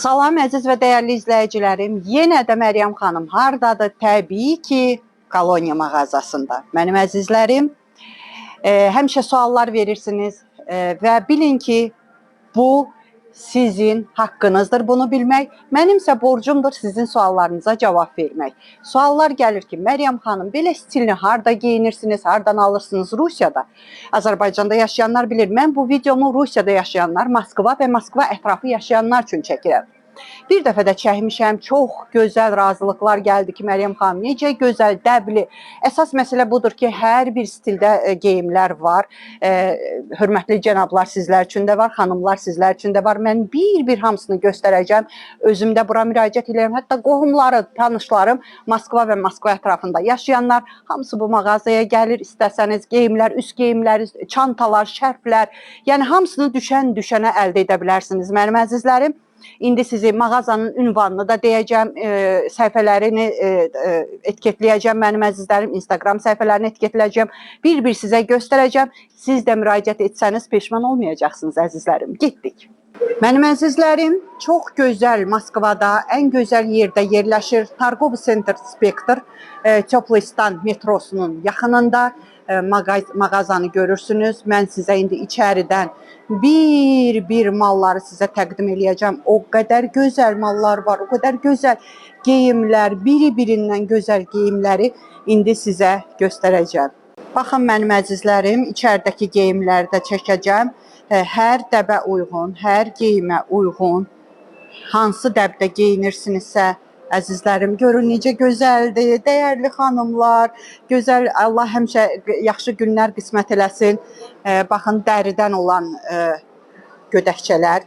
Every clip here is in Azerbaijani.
Salam əziz və dəyərli izləyicilərim. Yenə də Məryəm xanım hardadır? Təbii ki, Koloniya mağazasında. Mənim əzizlərim, həmişə suallar verirsiniz və bilin ki, bu sizin haqqınızdır bunu bilmək. Mənimsə borcumdur sizin suallarınıza cavab vermək. Suallar gəlir ki, Məryəm xanım, belə stilini harda geyinirsiniz, hardan alırsınız? Rusiyada, Azərbaycanda yaşayanlar bilir. Mən bu videomu Rusiyada yaşayanlar, Moskva və Moskva ətrafı yaşayanlar üçün çəkirəm. Bir dəfə də çəkmişəm, çox gözəl razılıqlar gəldi ki, Məryəm xanım, necə gözəl, dəbli. Əsas məsələ budur ki, hər bir stildə geyimlər var. Hörmətli cənablar sizlər üçün də var, xanımlar sizlər üçün də var. Mən bir-bir hamısını göstərəcəm. Özüm də bura müraciət edirəm. Hətta qohumları, tanışlarım, Moskva və Moskva ətrafında yaşayanlar, hamısı bu mağazaya gəlir. İstəsəniz geyimlər, üst geyimlər, çantalar, şərflər, yəni hamısını düşənə əldə edə bilərsiniz, mənim əzizlərim. İndi sizi mağazanın ünvanını da deyəcəm, səhifələrini etiketləyəcəm mənim əzizlərim, Instagram səhifələrini etiketləyəcəm, bir-bir sizə göstərəcəm. Siz də müraciət etsəniz peşman olmayacaqsınız əzizlərim. Getdik. Mənim əzizlərim, çox gözəl Moskvada, ən gözəl yerdə yerləşir. Targov Center Spektr, Teplistan metrosunun yaxınında mağazanı görürsünüz. Mən sizə indi içəridən bir malları sizə təqdim eləyəcəm. O qədər gözəl mallar var, o qədər gözəl geyimlər, biri-birindən gözəl geyimləri indi sizə göstərəcəm. Baxın mənim əzizlərim, içəridəki geyimləri də çəkəcəm. Hər dəbə uyğun, hər geyimə uyğun, hansı dəbdə geyinirsinizsə, əzizlərim, görün necə gözəldir, dəyərli xanımlar, gözəl, Allah həmişə yaxşı günlər qismət eləsin. Baxın, dəridən olan gödəkçələr,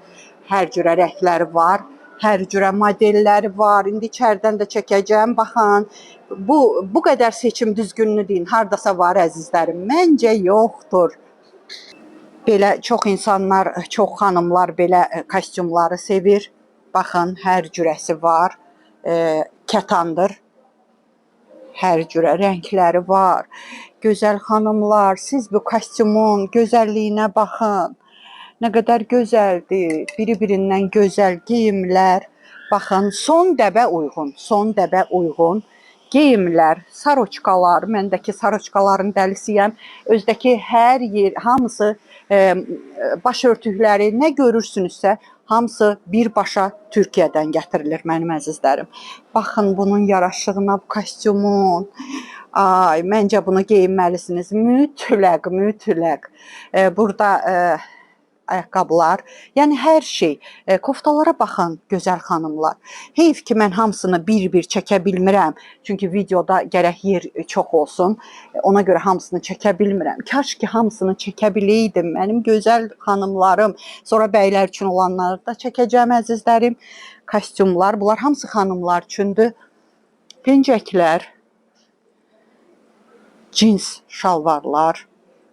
hər cürə rəngləri var, hər cürə modelləri var. İndi içəridən də çəkəcəm, baxın, bu qədər seçim düzgünlüyü deyin, hardasa var əzizlərim, məncə yoxdur. Belə çox insanlar, çox xanımlar belə kostyumları sevir. Baxın, hər cürəsi var. Kətandır. Hər cürə rəngləri var. Gözəl xanımlar, siz bu kostyumun gözəlliyinə baxın. Nə qədər gözəldir. Biri-birindən gözəl geyimlər. Baxın, son dəbə uyğun geyimlər, saroçkalar. Məndəki saroçkaların dəlisiyəm. Özdəki hər yer, hamısı başörtükləri, nə görürsünüzsə, hamısı birbaşa Türkiyədən gətirilir mənim əzizlərim. Baxın bunun yaraşığına, bu kostyumun. Ay, məncə bunu geyinməlisiniz. Mütləq. Burada ayaqqabılar, yəni hər şey. Koftalara baxın, gözəl xanımlar. Heyf ki, mən hamısını bir-bir çəkə bilmirəm. Çünki videoda gərək yer çox olsun. Ona görə hamısını çəkə bilmirəm. Kaş ki, hamısını çəkə biləydim. Mənim gözəl xanımlarım. Sonra bəylər üçün olanları da çəkəcəm, əzizlərim. Kostyumlar, bunlar hamısı xanımlar üçündür. Pencəklər, cins şalvarlar,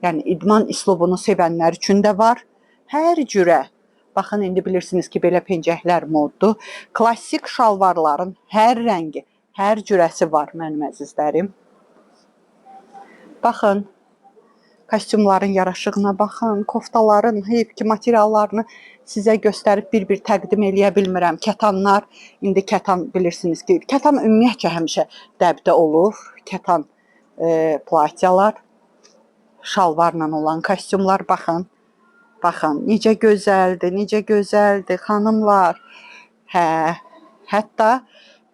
yəni idman üslubunu sevənlər üçün də var. Hər cürə, baxın, indi bilirsiniz ki, belə pencəklər moddur. Klassik şalvarların hər rəngi, hər cürəsi var mənim əzizlərim. Baxın, kostyumların yaraşığına baxın, koftaların, heyf ki, materiallarını sizə göstərib bir-bir təqdim eləyə bilmirəm. Kətanlar, indi kətan bilirsiniz ki, kətan ümumiyyətcə həmişə dəbdə olur. Kətan platiyalar, şalvarla olan kostyumlar, baxın. Baxın, necə gözəldir, xanımlar. Hətta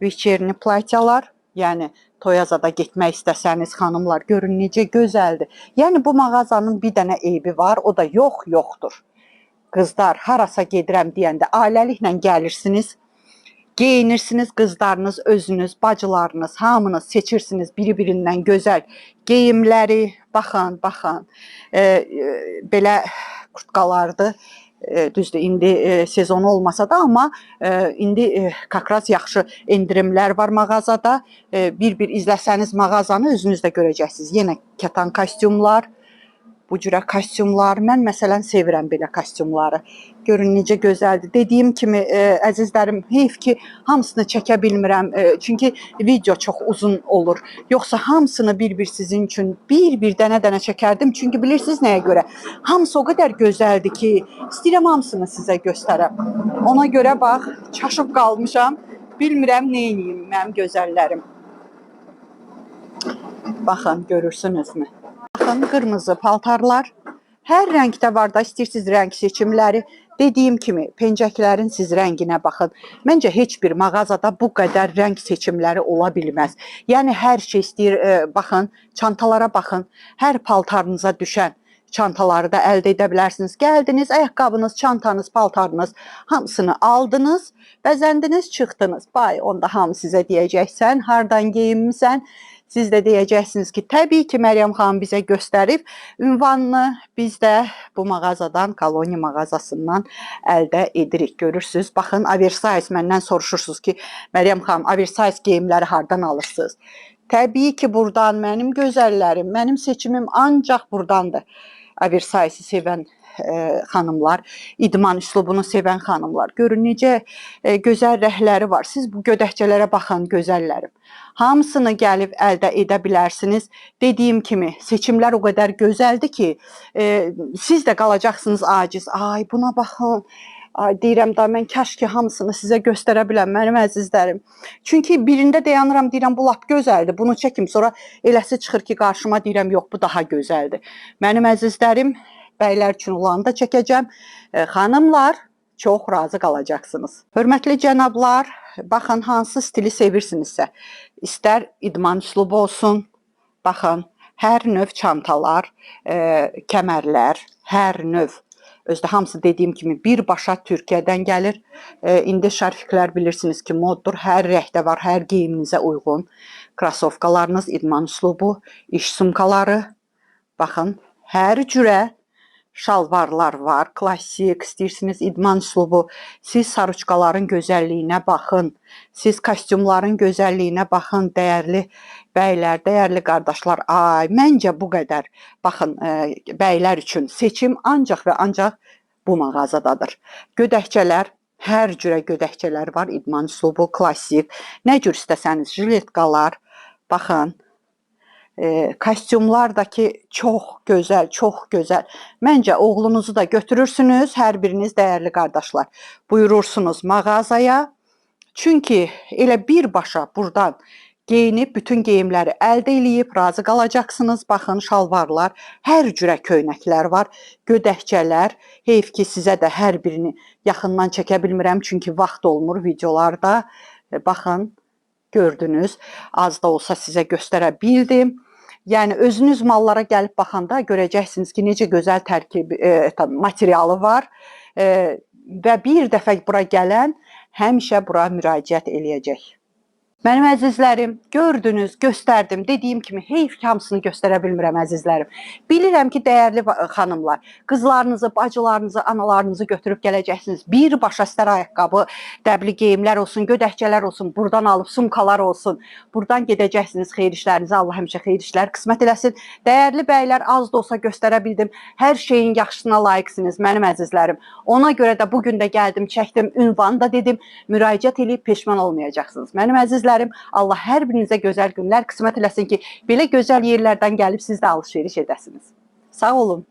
veçerni platiyalar, yəni toyazada getmək istəsəniz, xanımlar, görün necə gözəldir. Yəni bu mağazanın bir dənə eybi var, o da yoxdur. Qızlar, harasa gedirəm deyəndə ailəliklə gəlirsiniz, geyinirsiniz, qızlarınız, özünüz, bacılarınız, hamınız seçirsiniz biri-birindən gözəl geyimləri. Baxın. Belə kurtkalardır. Düzdür, indi sezonu olmasa da, amma indi kakraz yaxşı endirimlər var mağazada. Bir-bir izləsəniz mağazanı özünüz də görəcəksiniz. Yenə kətan kostyumlar. bu cürə kostyumlar. Mən məsələn sevirəm belə kostyumları. Görün necə gözəldir. Dediyim kimi əzizlərim, heyf ki, hamısını çəkə bilmirəm. Çünki video çox uzun olur. Yoxsa hamısını bir-bir sizin üçün bir-bir dənə-dənə çəkərdim. Çünki bilirsiniz nəyə görə? Hamısı o qədər gözəldir ki, istəyirəm hamısını sizə göstərəm. Ona görə bax, çaşıb qalmışam. Bilmirəm nə edeyim mənim gözəllərim. Baxın, görürsünüzmü? Baxın, qırmızı paltarlar. Hər rəngdə var da, istəyirsiniz rəng seçimləri. Dediyim kimi, pencəklərin siz rənginə baxın. Məncə heç bir mağazada bu qədər rəng seçimləri ola bilməz. Yəni hər şey istəyir, baxın, çantalara baxın. Hər paltarınıza düşən çantaları da əldə edə bilərsiniz. Gəldiniz, ayaqqabınız, çantanız, paltarınız hamısını aldınız, bəzəndiniz, çıxdınız. Bay, onda hamı sizə deyəcəksən, hardan geyinmisən? Siz də deyəcəksiniz ki, təbii ki, Məryəm xanım bizə göstərib. Ünvanını biz də bu mağazadan, Koloniya mağazasından əldə edirik. Görürsünüz, baxın, oversize məndən soruşursunuz ki, Məryəm xanım, oversize geyimləri hardan alırsınız? Təbii ki, buradan mənim gözəllərim, mənim seçimim ancaq buradandır. Oversize sevən xanımlar, idman üslubunu sevən xanımlar. Görün necə gözəl rəhləri var. Siz bu gödəkçələrə baxın, gözəllərim. Hamısını gəlib əldə edə bilərsiniz. Dediyim kimi, seçimlər o qədər gözəldir ki, siz də qalacaqsınız aciz. Ay, buna baxın. Ay, deyirəm da, mən kaş ki, hamısını sizə göstərə biləm, mənim əzizlərim. Çünki birində dayanıram, deyirəm, bu lap gözəldir, bunu çəkim. Sonra eləsi çıxır ki, qarşıma deyirəm, yox, bu daha gözəldir. Mənim əzizlərim, bəylər üçün olanı da çəkəcəm. Xanımlar, çox razı qalacaqsınız. Hörmətli cənablar, baxın, hansı stili sevirsinizsə. İstər idman üslubu olsun, baxın, hər növ çantalar, kəmərlər, hər növ. Özdə hamısı dediyim kimi birbaşa Türkiyədən gəlir. İndi şarfiklər bilirsiniz ki, moddur. Hər rəngdə var, hər geyiminizə uyğun. Krasovkalarınız, idman üslubu, iş sumkaları. Baxın, hər cürə şalvarlar var, klassik, istəyirsiniz idman üslubu. Siz saruçkaların gözəlliyinə baxın. Siz kostyumların gözəlliyinə baxın, dəyərli bəylər, dəyərli qardaşlar. Ay, məncə bu qədər. Baxın, bəylər üçün seçim ancaq və ancaq bu mağazadadır. Gödəkçələr, hər cürə gödəkçələr var. İdman üslubu, klassik. Nə cür istəsəniz, jiletkalar. Baxın. Kostyumlar da ki, çox gözəl, çox gözəl. Məncə oğlunuzu da götürürsünüz, hər biriniz dəyərli qardaşlar. Buyurursunuz mağazaya. Çünki elə birbaşa buradan geyinib, bütün geyimləri əldə eləyib, razı qalacaqsınız. Baxın, şalvarlar, hər cürə köynəklər var, gödəkçələr. Heyf ki, sizə də hər birini yaxından çəkə bilmirəm, çünki vaxt olmur videolarda. Baxın, gördünüz, az da olsa sizə göstərə bildim. Yəni, özünüz mallara gəlib baxanda görəcəksiniz ki, necə gözəl tərkib materialı var və bir dəfə bura gələn həmişə bura müraciət eləyəcək. Mənim əzizlərim, gördünüz, göstərdim. Dediyim kimi, heyf ki, hamısını göstərə bilmirəm, əzizlərim. Bilirəm ki, dəyərli xanımlar, qızlarınızı, bacılarınızı, analarınızı götürüb gələcəksiniz. Birbaşa istər ayaqqabı, dəbli geyimlər olsun, gödəkçələr olsun, buradan alıb sumkalar olsun. Buradan gedəcəksiniz xeyir işlərinizi. Allah həmişə xeyir işlər qismət eləsin. Dəyərli bəylər, az da olsa göstərə bildim. Hər şeyin yaxşısına layiqsiniz, mənim əzizlərim. Ona görə də bugün də gəldim, çəkdim, ünvanı da dedim, müraciət edib peşman olmayacaqsınız. Mənim əzizlərim, Allah hər birinizə gözəl günlər qismət eləsin ki, belə gözəl yerlərdən gəlib siz də alış-veriş edəsiniz. Sağ olun.